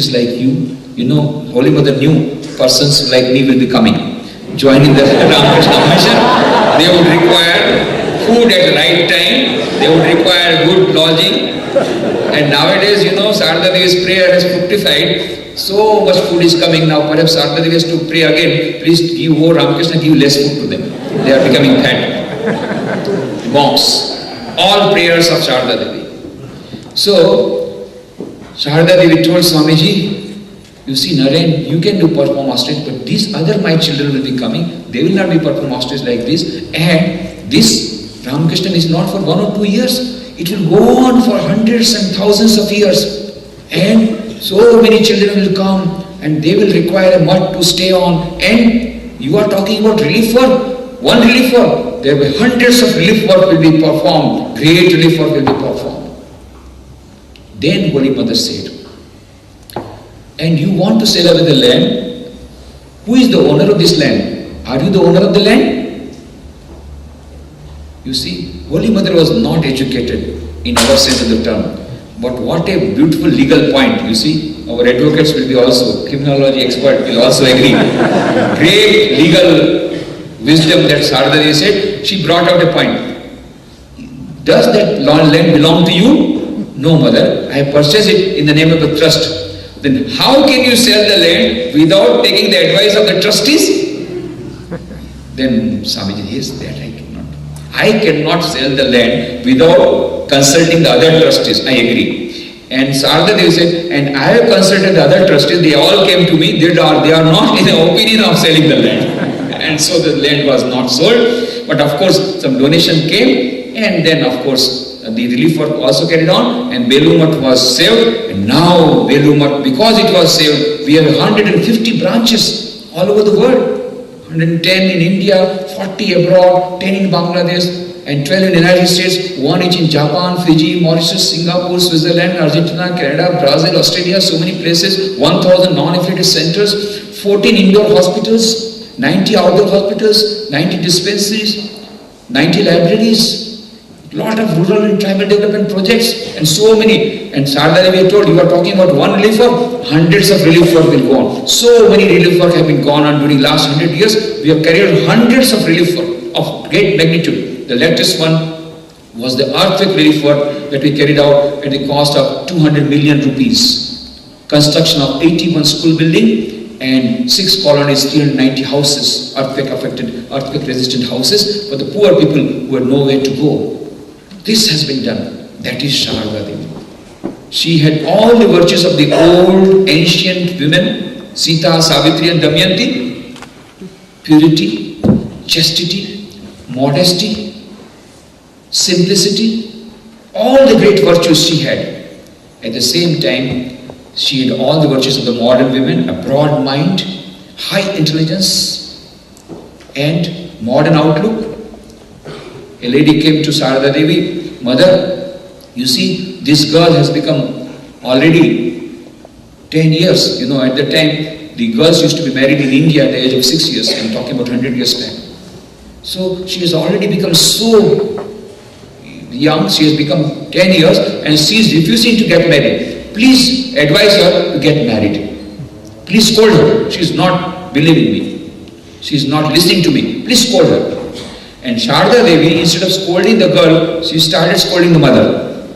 devotees like you. You know, Holy Mother knew persons like me will be coming, joining the Ramakrishna mission. They would require food at the right time. They would require good lodging. And nowadays, you know, Sarada Devi's prayer has fructified. So much food is coming now. Perhaps Sarada Devi has to pray again. Please give, oh Ramakrishna, give less food to them. They are becoming fat. Monks. All prayers of Sarada Devi. So, Sarada Devi told Swamiji, you see, Naren, you can do perform ostrich, but these other my children will be coming. They will not be perform ostrich like this. And this Ramakrishna is not for 1 or 2 years. It will go on for hundreds and thousands of years. And so many children will come and they will require a mud to stay on. And you are talking about relief work. One relief work. There will be hundreds of relief work will be performed. Great relief work will be performed. Then Holy Mother said, and you want to sell away the land? Who is the owner of this land? Are you the owner of the land? You see, Holy Mother was not educated in our sense of the term. But what a beautiful legal point, you see. Our advocates will be also, criminology expert will also agree. Great legal wisdom that Sarada Devi said. She brought out a point. Does that land belong to you? No, Mother. I have purchased it in the name of the trust. Then how can you sell the land without taking the advice of the trustees? Then Swamiji, yes, that I cannot. I cannot sell the land without consulting the other trustees. I agree. And Sarada Devi said, and I have consulted the other trustees. They all came to me. They are not in the opinion of selling the land. And so the land was not sold. But of course, some donation came. And then of course, the relief work also carried on, and Belumat was saved. And now Belumat, because it was saved, we have 150 branches all over the world. 110 in India, 40 abroad, 10 in Bangladesh, and 12 in the United States, 1 each in Japan, Fiji, Mauritius, Singapore, Switzerland, Argentina, Canada, Brazil, Australia, so many places, 1,000 non-affiliated centers, 14 indoor hospitals, 90 outdoor hospitals, 90 dispensaries, 90 libraries, lot of rural and tribal development projects, and so many. And Sarada Devi told, you are talking about one relief work, hundreds of relief work will go on. So many relief work have been gone on during last 100 years. We have carried out hundreds of relief work of great magnitude. The latest one was the earthquake relief work that we carried out at the cost of 200 million rupees. Construction of 81 school building and 6 colonies, 390 houses, earthquake resistant houses for the poor people who had nowhere to go. This has been done. That is Sarada Devi. She had all the virtues of the old ancient women, Sita, Savitri and Damayanti. Purity, chastity, modesty, simplicity, all the great virtues she had. At the same time, she had all the virtues of the modern women, a broad mind, high intelligence and modern outlook. A lady came to Sarada Devi, Mother, you see, this girl has become already 10 years. You know, at that time, the girls used to be married in India at the age of 6 years. I'm talking about 100 years back. So she has already become so young, she has become 10 years and she is refusing to get married. Please advise her to get married. Please scold her. She is not believing me. She is not listening to me. Please scold her. And Sarada Devi, instead of scolding the girl, she started scolding the mother.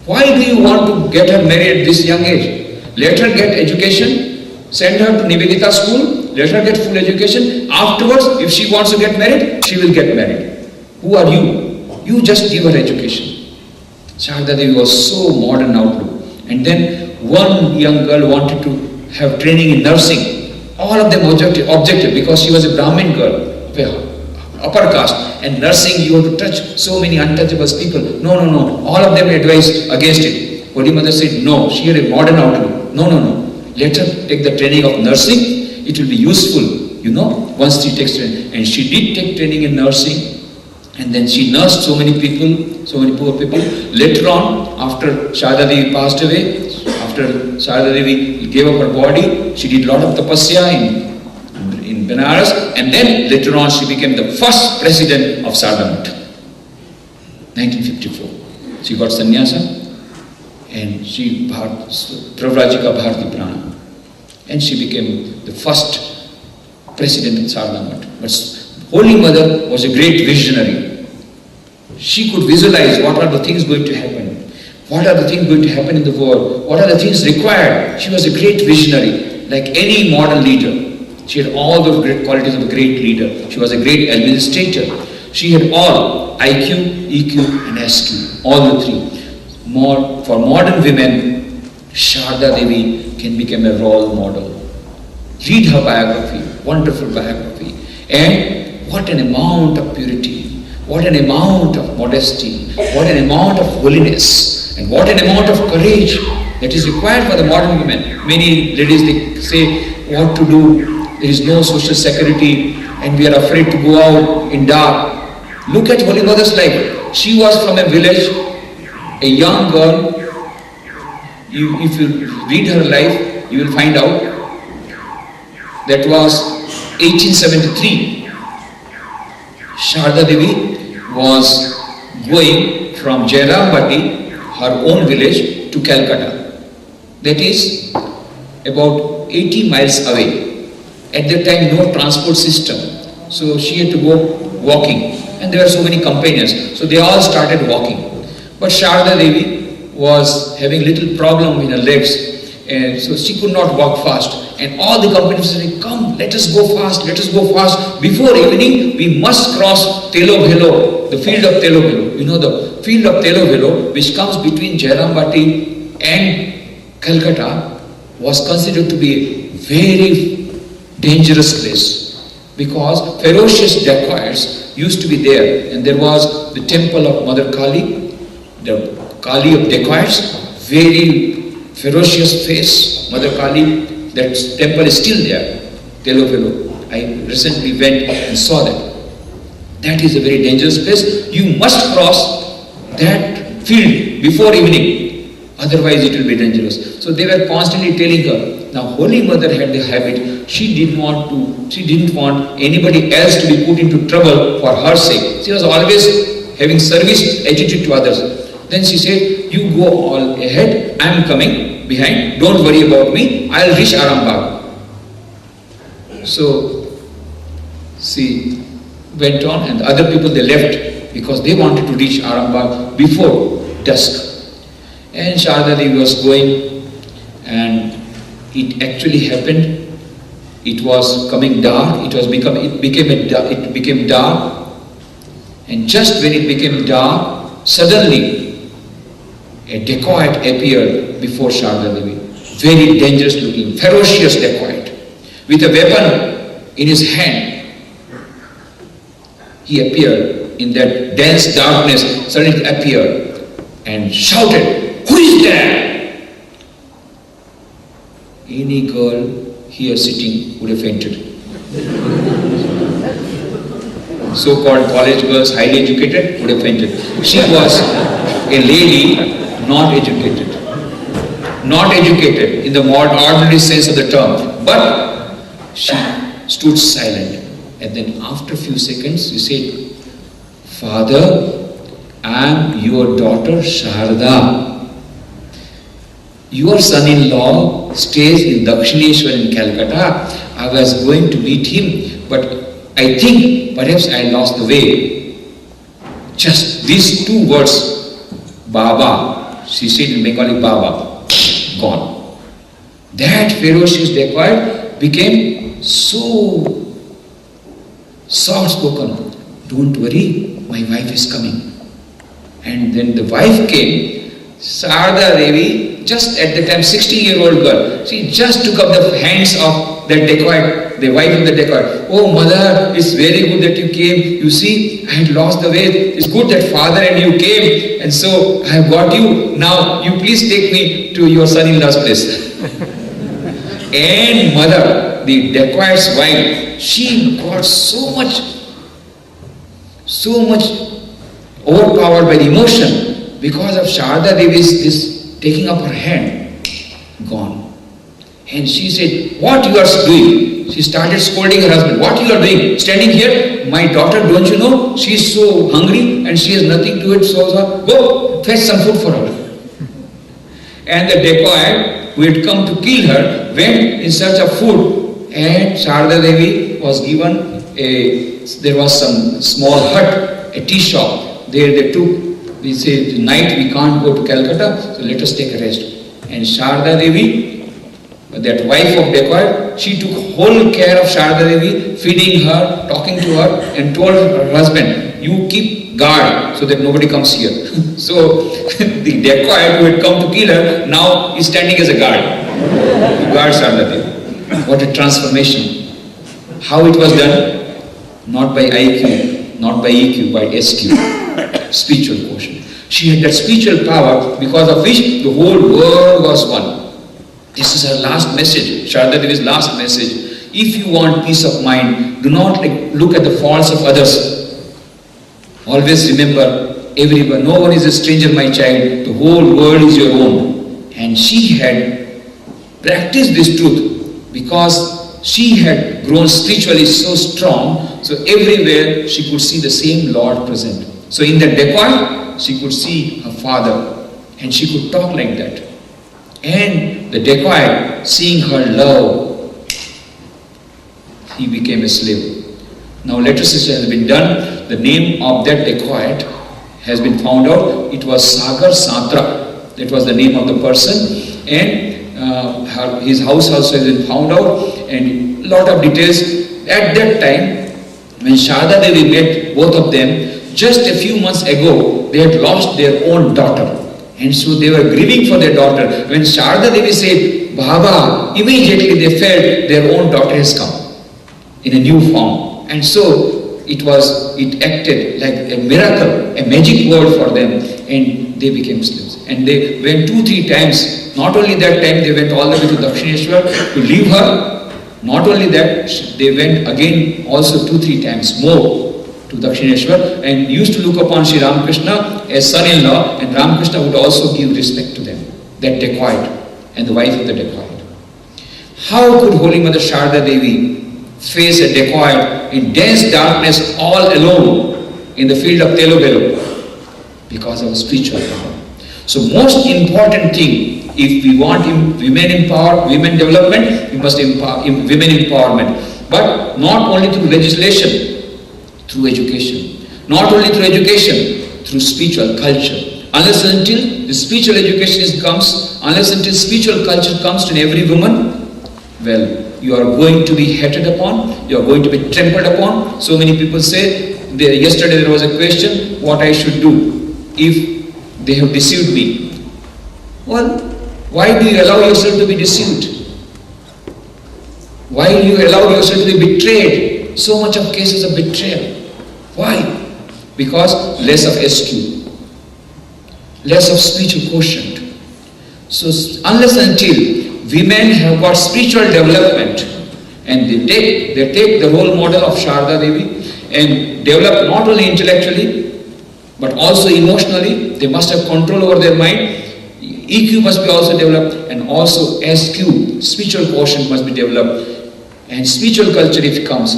Why do you want to get her married at this young age? Let her get education, send her to Nivedita school, let her get full education. Afterwards, if she wants to get married, she will get married. Who are you? You just give her education. Sarada Devi was so modern outlook. And then one young girl wanted to have training in nursing. All of them objected because she was a Brahmin girl. Upper caste, and nursing, you have to touch so many untouchable people. No. All of them advised against it. Holy Mother said, no, she had a modern outlook. No. Let her take the training of nursing. It will be useful, you know, once she takes training. And she did take training in nursing. And then she nursed so many people, so many poor people. Later on, after Sarada Devi passed away, after Sarada Devi gave up her body, she did a lot of tapasya in Benares, and then later on she became the first president of Sarada Mutt, 1954. She got sannyasa, and she Pravrajika Bharati Prana, and she became the first president in Sarnamat. But Holy Mother was a great visionary. She could visualize what are the things going to happen, what are the things going to happen in the world, what are the things required. She was a great visionary, like any modern leader. She had all the great qualities of a great leader. She was a great administrator. She had all IQ, EQ and SQ, all the three. For modern women, Sharda Devi can become a role model. Read her biography, wonderful biography. And what an amount of purity, what an amount of modesty, what an amount of holiness, and what an amount of courage that is required for the modern women. Many ladies, they say what to do. There is no social security and we are afraid to go out in dark. Look at Holy Mother's life. She was from a village, a young girl. If you read her life, you will find out that was 1873. Sharda Devi was going from Jairambati, her own village, to Calcutta. That is about 80 miles away. At that time, no transport system. So she had to go walking. And there were so many companions. So they all started walking. But Sharda Devi was having little problem in her legs. And so she could not walk fast. And all the companions said, come, let us go fast, let us go fast. Before evening, we must cross Telobhelo, the field of Telobhelo. You know the field of Telobhelo, which comes between Jairambati and Calcutta, was considered to be a very dangerous place, because ferocious dacoits used to be there, and there was the temple of Mother Kali, the Kali of dacoits, very ferocious face, Mother Kali. That temple is still there, Telobhelo. I recently went and saw that. That is a very dangerous place. You must cross that field before evening, otherwise it will be dangerous. So they were constantly telling her. Now Holy Mother had the habit, she didn't want anybody else to be put into trouble for her sake. She was always having service attitude to others. Then she said, you go all ahead, I am coming behind, don't worry about me, I will reach Arambagh. So she went on, and the other people, they left because they wanted to reach Arambagh before dusk. And Sharda Devi was going, and it actually happened. It was coming dark. It became dark, and just when it became dark, suddenly a dacoit appeared before Sharda Devi. Very dangerous looking, ferocious dacoit, with a weapon in his hand. He appeared in that dense darkness. Suddenly appeared and shouted, "Who is there?" Any girl here sitting would have fainted. So-called college girls, highly educated, would have fainted. She was a lady, not educated. Not educated in the more ordinary sense of the term. But she stood silent. And then after a few seconds, she said, "Father, I am your daughter Sharda. Your son-in-law stays in Dakshineshwar in Calcutta. I was going to meet him, but I think perhaps I lost the way." Just these two words, Baba, she said in Bengali, Baba, gone. That ferocious dacoit became so soft-spoken. "Don't worry, my wife is coming." And then the wife came, Sharda Devi, just at the time 16-year-old girl. She just took up the hands of that dacoit, the wife of the dacoit. "Oh mother, it's very good that you came. You see, I had lost the way. It's good that father and you came, and so I have got you. Now you please take me to your son-in-law's place." And mother, the dacoit's wife, she got so much overpowered by the emotion because of Sharda Devi's this taking up her hand. Gone. And she said, "What you are doing?" She started scolding her husband. "What you are doing? Standing here? My daughter, don't you know? She is so hungry and she has nothing to eat. So go fetch some food for her." And the dacoit who had come to kill her went in search of food, and Sharda Devi was given there was some small hut, a tea shop. There they took, we say, tonight we can't go to Calcutta, so let us take a rest. And Sharda Devi, that wife of dacoit, she took whole care of Sharda Devi, feeding her, talking to her, and told her husband, you keep guard so that nobody comes here. So the dacoit who had come to kill her now is standing as a guard to guard Sharda Devi. What a transformation. How it was done? Not by IQ, not by EQ, by SQ, spiritual quotient. She had that spiritual power because of which the whole world was one. This is her last message, Sharda Devi's last message. If you want peace of mind, do not look at the faults of others. Always remember, everyone, no one is a stranger, my child. The whole world is your own. And she had practiced this truth because she had grown spiritually so strong, so everywhere she could see the same Lord present. So in that dacoit, she could see her father, and she could talk like that. And the dacoit, seeing her love, he became a slave. Now legislation has been done. The name of that dacoit has been found out. It was Sagar Satra. That was the name of the person. And his house also has been found out. And a lot of details. At that time, when Sharda Devi met both of them, just a few months ago, they had lost their own daughter. And so they were grieving for their daughter. When Sharda Devi said, Baba, immediately they felt their own daughter has come in a new form. And so it acted like a miracle, a magic word for them, and they became slaves. And they went 2-3 times. Not only that time, they went all the way to Dakshineshwar to leave her. Not only that, they went again also 2-3 times more to Dakshineshwar and used to look upon Sri Ramakrishna as son-in-law, and Ramakrishna would also give respect to them, that dacoit and the wife of the dacoit. How could Holy Mother Sharda Devi face a dacoit in dense darkness all alone in the field of Telobelo? Because of spiritual power. So most important thing, if we want women development, we must empower women empowerment. But not only through legislation, through education. Not only through education, through spiritual culture. Unless and until the spiritual education comes, unless and until spiritual culture comes to every woman, well, you are going to be hated upon, you are going to be trampled upon. So many people say, yesterday there was a question, what I should do if they have deceived me. Well, why do you allow yourself to be deceived? Why do you allow yourself to be betrayed? So much of cases of betrayal. Why? Because less of SQ, less of spiritual quotient. So unless and until women have got spiritual development and they take the role model of Sharda Devi and develop not only intellectually but also emotionally, they must have control over their mind. EQ must be also developed, and also SQ, spiritual quotient, must be developed, and spiritual culture if it comes.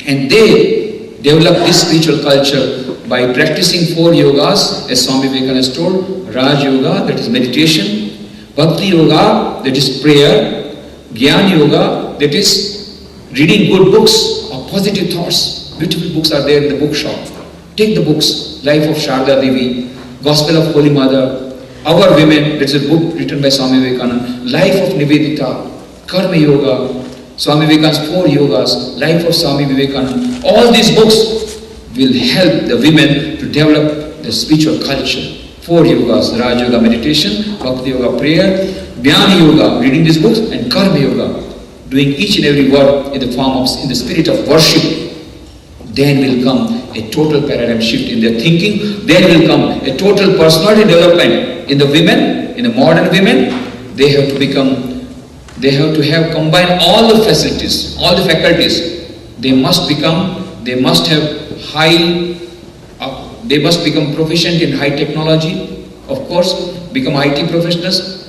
And they develop this spiritual culture by practicing 4 yogas, as Swami Vivekananda has told. Raj Yoga, that is meditation. Bhakti Yoga, that is prayer. Gyan Yoga, that is reading good books or positive thoughts. Beautiful books are there in the bookshop. Take the books, Life of Sharda Devi, Gospel of Holy Mother, Our Women, that's a book written by Swami Vivekananda, Life of Nivedita, Karma Yoga, Swami Vivekananda's 4 yogas, Life of Swami Vivekananda. All these books will help the women to develop the spiritual culture. 4 yogas, Raj Yoga meditation, Bhakti Yoga prayer, Jnana Yoga, reading these books, and Karma Yoga, doing each and every work in the form of, in the spirit of worship. Then will come a total paradigm shift in their thinking. Then will come a total personality development in the women, in the modern women. They have to have combined all the facilities, all the faculties. They must become proficient in high technology, of course, become IT professionals,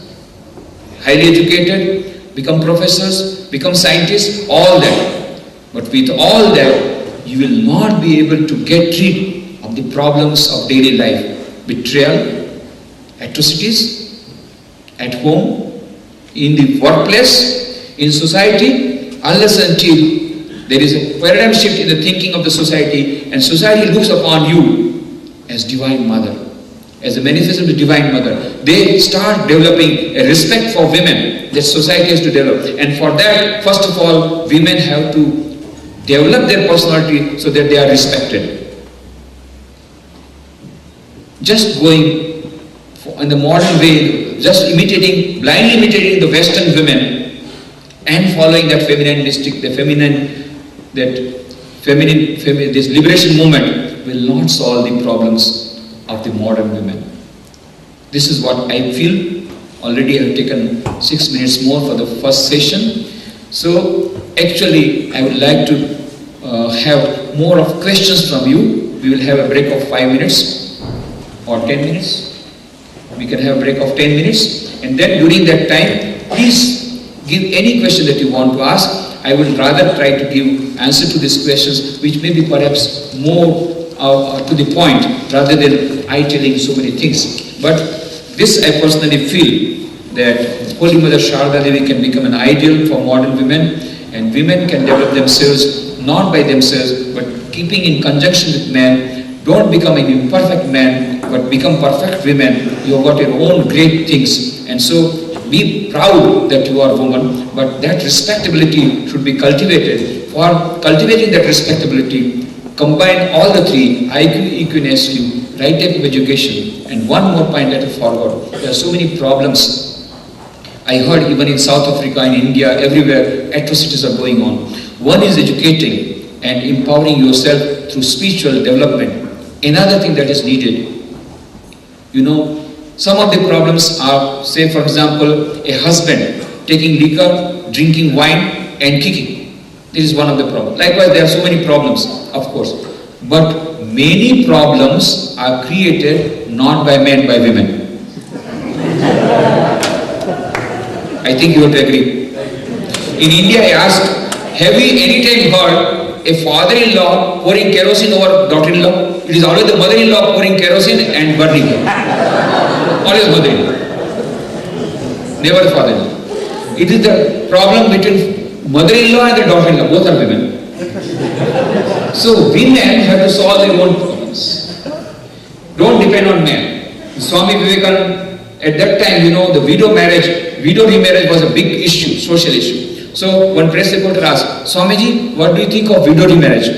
highly educated, become professors, become scientists, all that. But with all that, you will not be able to get rid of the problems of daily life. Betrayal, atrocities, at home, in the workplace, in society, unless until there is a paradigm shift in the thinking of the society, and society looks upon you as Divine Mother, as a manifestation of the Divine Mother. They start developing a respect for women that society has to develop. And for that, first of all, women have to develop their personality so that they are respected. Just going in the modern way, just blindly imitating the Western women and following that this liberation movement will not solve the problems of the modern women. This is what I feel. Already I have taken 6 minutes more for the first session. So actually I would like to have more of questions from you. We will have a break of 5 minutes or 10 minutes. We can have a break of 10 minutes, and then during that time, please give any question that you want to ask. I will rather try to give answer to these questions which may be perhaps more to the point rather than I telling so many things. But this I personally feel that Holy Mother Sharda Devi can become an ideal for modern women, and women can develop themselves not by themselves but keeping in conjunction with men. Don't become an imperfect man but become perfect women. You have got your own great things, and so be proud that you are a woman, but that respectability should be cultivated. For cultivating that respectability, combine all the three: IQ, EQ, and SQ, right type of education. And one more point that I forgot: there are so many problems. I heard even in South Africa, in India, everywhere atrocities are going on. One is educating and empowering yourself through spiritual development. Another thing that is needed, some of the problems are, say for example, a husband taking liquor, drinking wine and kicking. This is one of the problems. Likewise, there are so many problems, of course. But many problems are created not by men, by women. I think you would agree. In India, I asked, have you any time heard a father-in-law pouring kerosene over daughter-in-law? It is always the mother-in-law pouring kerosene and burning her. Always mother-in-law. Never the father-in-law. It is the problem between mother-in-law and the daughter-in-law. Both are women. So women have to solve their own problems. Don't depend on men. Swami Vivekananda, at that time, the widow remarriage was a big issue, social issue. So one press reporter asked, Swamiji, what do you think of widow remarriage?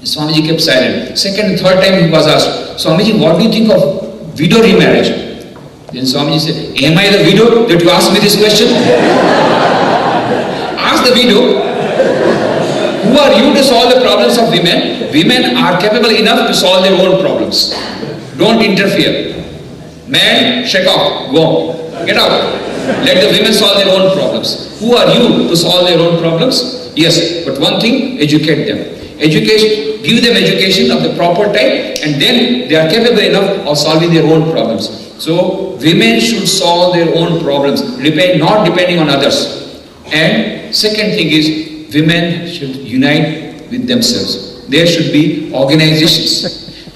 Swamiji kept silent. Second and third time he was asked, Swamiji, what do you think of widow remarriage? Then Swamiji said, am I the widow that you asked me this question? Ask the widow. Who are you to solve the problems of women? Women are capable enough to solve their own problems. Don't interfere. Man, shake off, go, get out. Let the women solve their own problems. Who are you to solve their own problems? Yes, but one thing, educate them. Education, give them education of the proper type, and then they are capable enough of solving their own problems. So women should solve their own problems, not depending on others. And second thing is, women should unite with themselves. There should be organizations.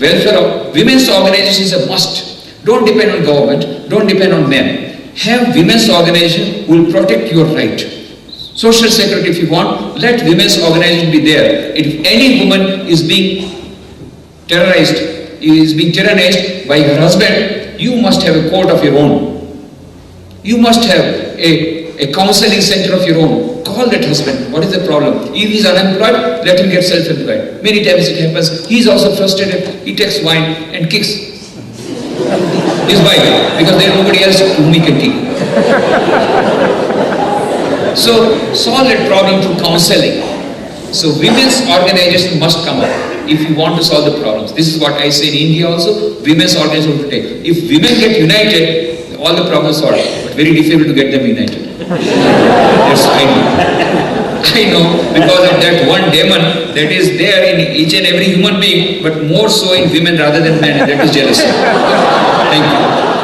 Welfare of women's organizations is a must. Don't depend on government, don't depend on men. Have women's organization who will protect your right. Social security, if you want, let women's organization be there. If any woman is being terrorized, by her husband, you must have a court of your own. You must have a counseling center of your own. Call that husband. What is the problem? If he is unemployed, let him get self-employed. Many times it happens. He is also frustrated. He takes wine and kicks his wife because there is nobody else whom he can kick. So solve that problem through counseling. So women's organization must come up if you want to solve the problems. This is what I say in India also. Women's organization will take. If women get united, all the problems solved. But very difficult to get them united. That's I know because of that one demon that is there in each and every human being, but more so in women rather than men, and that is jealousy. Thank you.